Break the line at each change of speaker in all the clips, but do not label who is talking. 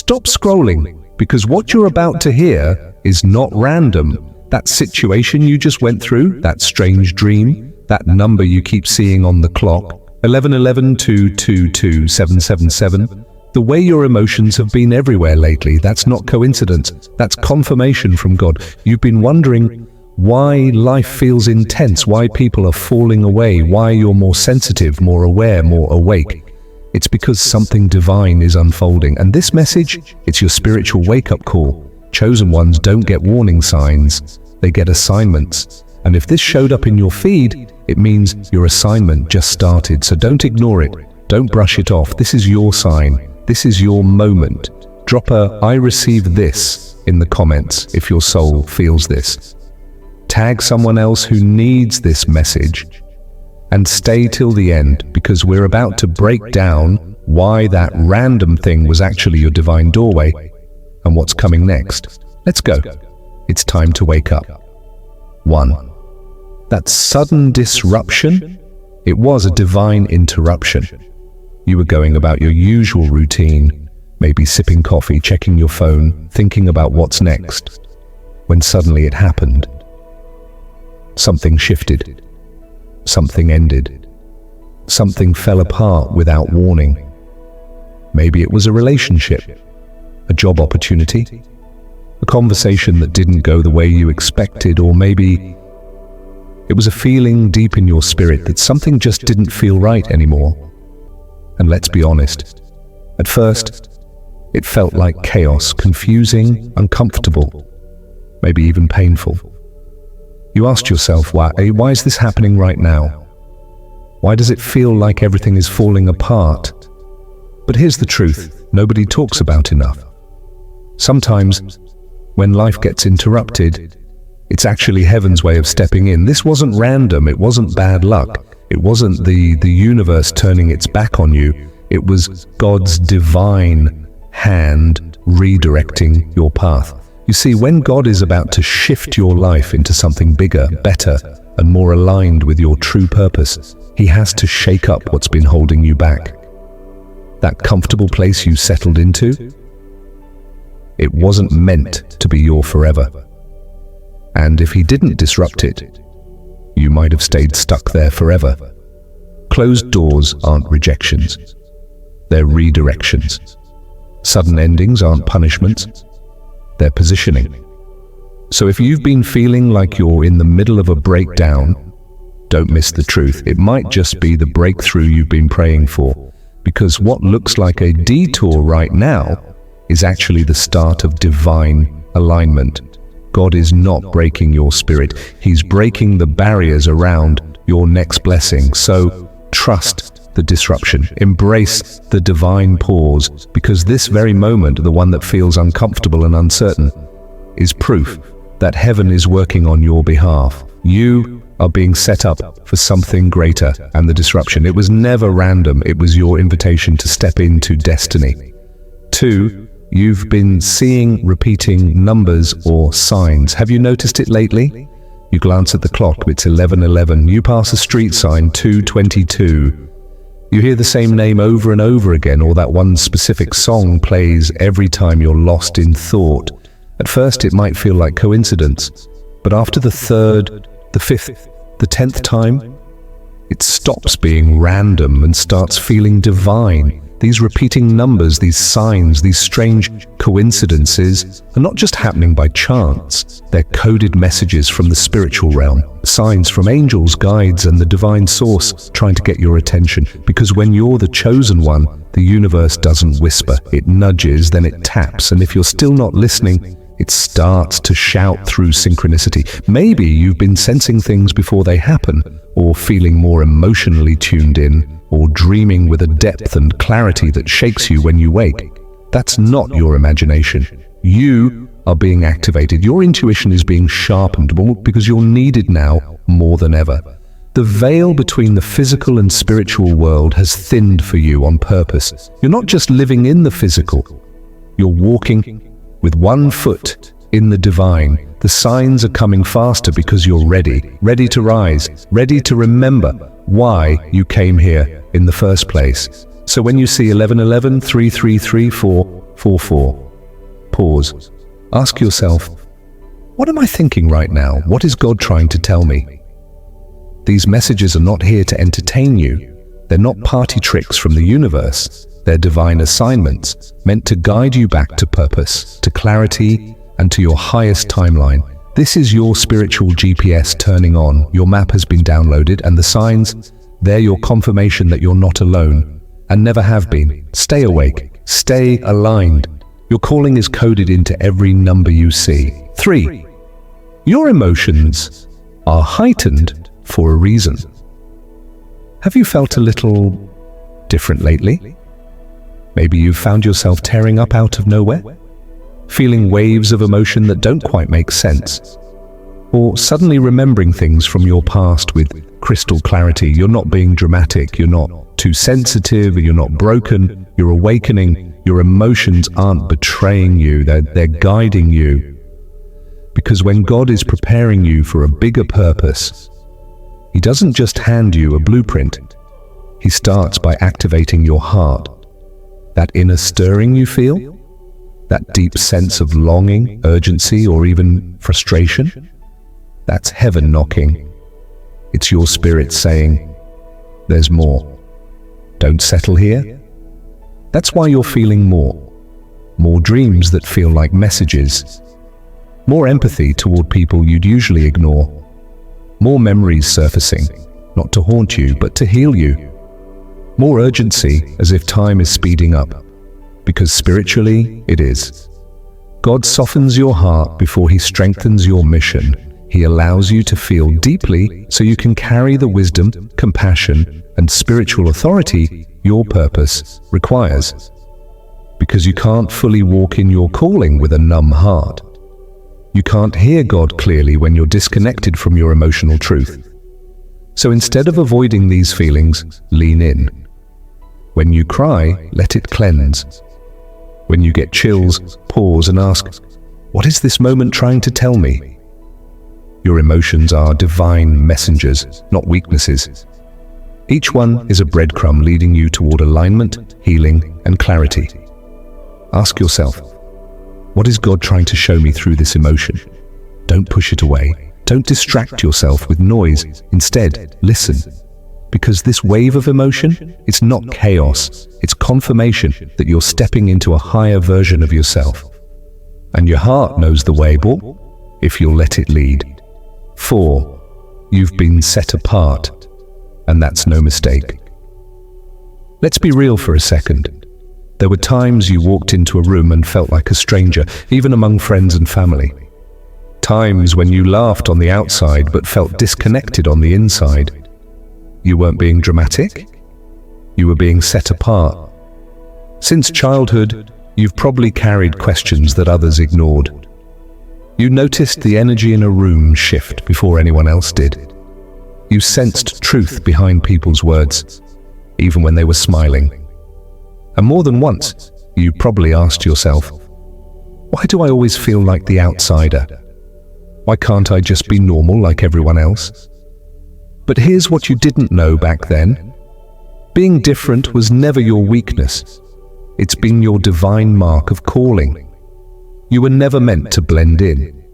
Stop scrolling, because what you're about to hear is not random. That situation you just went through, that strange dream, that number you keep seeing on the clock, 1111-222-777, the way your emotions have been everywhere lately, that's not coincidence. That's confirmation from God. You've been wondering why life feels intense, why people are falling away, why you're more sensitive, more aware, more awake. It's because something divine is unfolding. And this message, it's your spiritual wake-up call. Chosen ones don't get warning signs, they get assignments. And if this showed up in your feed, it means your assignment just started. So don't ignore it, don't brush it off. This is your sign, this is your moment. Drop a "I receive this" in the comments if your soul feels this. Tag someone else who needs this message. And stay till the end, because we're about to break down why that random thing was actually your divine doorway and what's coming next. Let's go. It's time to wake up. 1. That sudden disruption, it was a divine interruption. You were going about your usual routine, maybe sipping coffee, checking your phone, thinking about what's next, when suddenly it happened. Something shifted. Something ended. Something fell apart without warning. Maybe it was a relationship, a job opportunity, a conversation that didn't go the way you expected, or maybe it was a feeling deep in your spirit that something just didn't feel right anymore. And let's be honest, at first, it felt like chaos, confusing, uncomfortable, maybe even painful. You asked yourself, why is this happening right now? Why does it feel like everything is falling apart? But here's the truth, nobody talks about enough. Sometimes, when life gets interrupted, it's actually heaven's way of stepping in. This wasn't random, it wasn't bad luck, it wasn't the universe turning its back on you. It was God's divine hand redirecting your path. You see, when God is about to shift your life into something bigger, better, and more aligned with your true purpose, He has to shake up what's been holding you back. That comfortable place you settled into, it wasn't meant to be your forever. And if He didn't disrupt it, you might have stayed stuck there forever. Closed doors aren't rejections, they're redirections. Sudden endings aren't punishments, they're positioning. So if you've been feeling like you're in the middle of a breakdown, don't miss the truth. It might just be the breakthrough you've been praying for, because what looks like a detour right now is actually the start of divine alignment. God is not breaking your spirit, He's breaking the barriers around your next blessing. So trust the disruption, embrace the divine pause, because this very moment, the one that feels uncomfortable and uncertain, is proof that heaven is working on your behalf. You are being set up for something greater, and the disruption, it was never random, it was your invitation to step into destiny. 2. You've been seeing repeating numbers or signs. Have you noticed it lately? You glance at the clock, it's 11:11. You pass a street sign, 2:22. You hear the same name over and over again, or that one specific song plays every time you're lost in thought. At first it might feel like coincidence, but after the 3rd, the 5th, the 10th time, it stops being random and starts feeling divine. These repeating numbers, these signs, these strange coincidences are not just happening by chance. They're coded messages from the spiritual realm, signs from angels, guides, and the divine source trying to get your attention. Because when you're the chosen one, the universe doesn't whisper, it nudges, then it taps, and if you're still not listening, it starts to shout through synchronicity. Maybe you've been sensing things before they happen, or feeling more emotionally tuned in, or dreaming with a depth and clarity that shakes you when you wake. That's not your imagination. You are being activated. Your intuition is being sharpened because you're needed now more than ever. The veil between the physical and spiritual world has thinned for you on purpose. You're not just living in the physical, you're walking with one foot in the divine. The signs are coming faster because you're ready to rise, ready to remember why you came here in the first place. So when you see 1111, 3334, 4:4. Pause. Ask yourself, what am I thinking right now? What is God trying to tell me? These messages are not here to entertain you. They're not party tricks from the universe. They're divine assignments meant to guide you back to purpose, to clarity, and to your highest timeline. This is your spiritual GPS turning on. Your map has been downloaded, and the signs, they're your confirmation that you're not alone and never have been. Stay awake. Stay aligned. Your calling is coded into every number you see. 3. Your emotions are heightened for a reason. Have you felt a little different lately? Maybe you've found yourself tearing up out of nowhere, feeling waves of emotion that don't quite make sense, or suddenly remembering things from your past with crystal clarity. You're not being dramatic, you're not too sensitive, you're not broken, you're awakening. Your emotions aren't betraying you, they're guiding you. Because when God is preparing you for a bigger purpose, He doesn't just hand you a blueprint. He starts by activating your heart. That inner stirring you feel, that deep sense of longing, urgency, or even frustration, that's heaven knocking. It's your spirit saying, there's more. Don't settle here. That's why you're feeling more. More dreams that feel like messages. More empathy toward people you'd usually ignore. More memories surfacing, not to haunt you, but to heal you. More urgency, as if time is speeding up, because spiritually, it is. God softens your heart before He strengthens your mission. He allows you to feel deeply so you can carry the wisdom, compassion, and spiritual authority your purpose requires. Because you can't fully walk in your calling with a numb heart. You can't hear God clearly when you're disconnected from your emotional truth. So instead of avoiding these feelings, lean in. When you cry, let it cleanse. When you get chills, pause and ask, what is this moment trying to tell me? Your emotions are divine messengers, not weaknesses. Each one is a breadcrumb leading you toward alignment, healing, and clarity. Ask yourself, what is God trying to show me through this emotion? Don't push it away. Don't distract yourself with noise. Instead, listen. Because this wave of emotion, it's not chaos. It's confirmation that you're stepping into a higher version of yourself. And your heart knows the way, if you'll let it lead. 4. You've been set apart. And that's no mistake. Let's be real for a second. There were times you walked into a room and felt like a stranger, even among friends and family. Times when you laughed on the outside but felt disconnected on the inside. You weren't being dramatic. You were being set apart. Since childhood, you've probably carried questions that others ignored. You noticed the energy in a room shift before anyone else did. You sensed truth behind people's words, even when they were smiling. And more than once, you probably asked yourself, why do I always feel like the outsider? Why can't I just be normal like everyone else? But here's what you didn't know back then. Being different was never your weakness. It's been your divine mark of calling. You were never meant to blend in.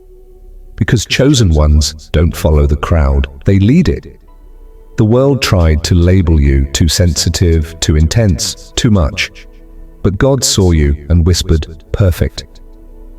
Because chosen ones don't follow the crowd, they lead it. The world tried to label you too sensitive, too intense, too much. But God saw you and whispered, perfect.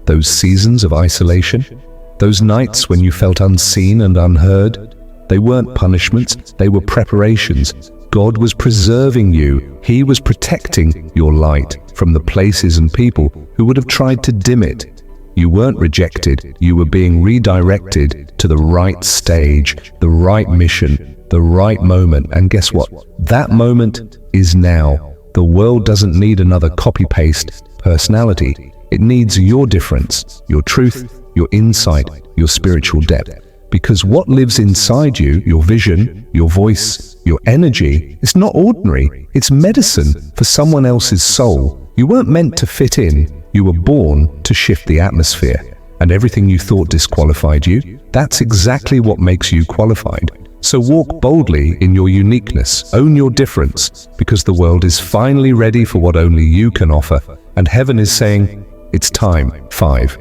Those seasons of isolation, those nights when you felt unseen and unheard, they weren't punishments, they were preparations. God was preserving you. He was protecting your light from the places and people who would have tried to dim it. You weren't rejected, you were being redirected to the right stage, the right mission, the right moment. And guess what? That moment is now. The world doesn't need another copy-paste personality. It needs your difference, your truth, your insight, your spiritual depth. Because what lives inside you, your vision, your voice, your energy, is not ordinary. It's medicine for someone else's soul. You weren't meant to fit in. You were born to shift the atmosphere. And everything you thought disqualified you, that's exactly what makes you qualified. So walk boldly in your uniqueness, own your difference, because the world is finally ready for what only you can offer, and heaven is saying, it's time. 5.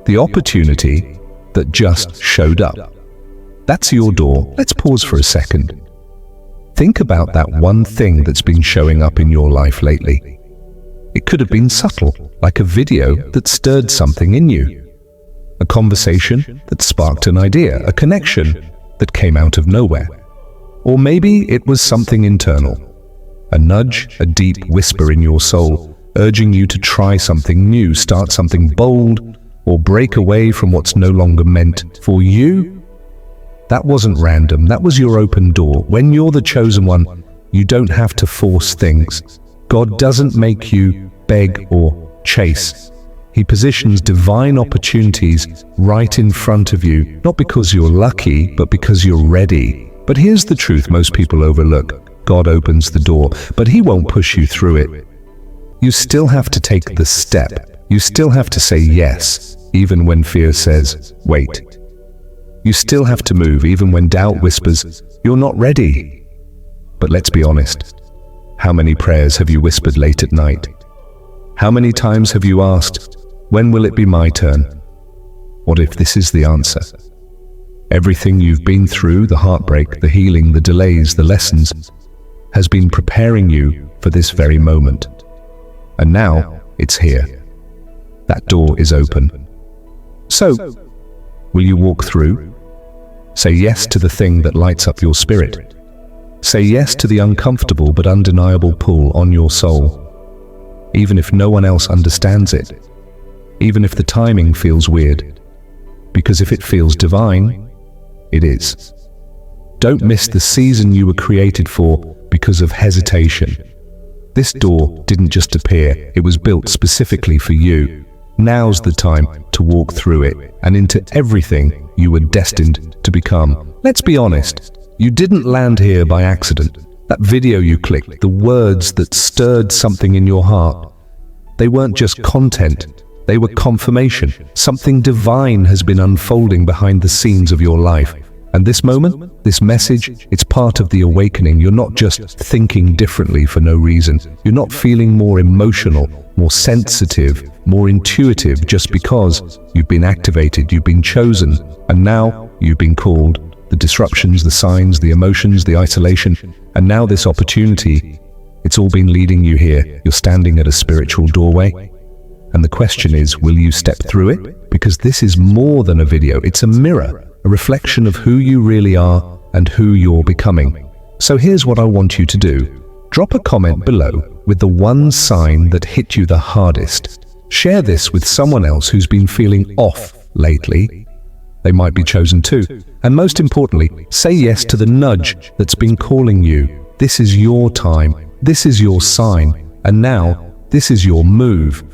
The opportunity that just showed up. That's your door. Let's pause for a second. Think about that one thing that's been showing up in your life lately. It could have been subtle, like a video that stirred something in you, a conversation that sparked an idea, a connection that came out of nowhere. Or maybe it was something internal, a nudge, a deep whisper in your soul, urging you to try something new, start something bold, or break away from what's no longer meant for you. That wasn't random, that was your open door. When you're the chosen one, you don't have to force things. God doesn't make you beg or chase. He positions divine opportunities right in front of you, not because you're lucky, but because you're ready. But here's the truth most people overlook. God opens the door, but He won't push you through it. You still have to take the step. You still have to say yes, even when fear says, wait. You still have to move, even when doubt whispers, you're not ready. But let's be honest. How many prayers have you whispered late at night? How many times have you asked, when will it be my turn? What if this is the answer? Everything you've been through, the heartbreak, the healing, the delays, the lessons, has been preparing you for this very moment. And now it's here. That door is open. So, will you walk through? Say yes to the thing that lights up your spirit. Say yes to the uncomfortable but undeniable pull on your soul. Even if no one else understands it. Even if the timing feels weird. Because if it feels divine, it is. Don't miss the season you were created for because of hesitation. This door didn't just appear, it was built specifically for you. Now's the time to walk through it and into everything you were destined to become. Let's be honest, you didn't land here by accident. That video you clicked, the words that stirred something in your heart, they weren't just content, they were confirmation. Something divine has been unfolding behind the scenes of your life. And this moment, this message, it's part of the awakening. You're not just thinking differently for no reason. You're not feeling more emotional, more sensitive, more intuitive just because you've been activated, you've been chosen, and now you've been called. The disruptions, the signs, the emotions, the isolation, and now this opportunity, it's all been leading you here. You're standing at a spiritual doorway. And the question is, will you step through it? Because this is more than a video, it's a mirror, a reflection of who you really are and who you're becoming. So here's what I want you to do. Drop a comment below with the one sign that hit you the hardest. Share this with someone else who's been feeling off lately. They might be chosen too. And most importantly, say yes to the nudge that's been calling you. This is your time. This is your sign. And now, this is your move.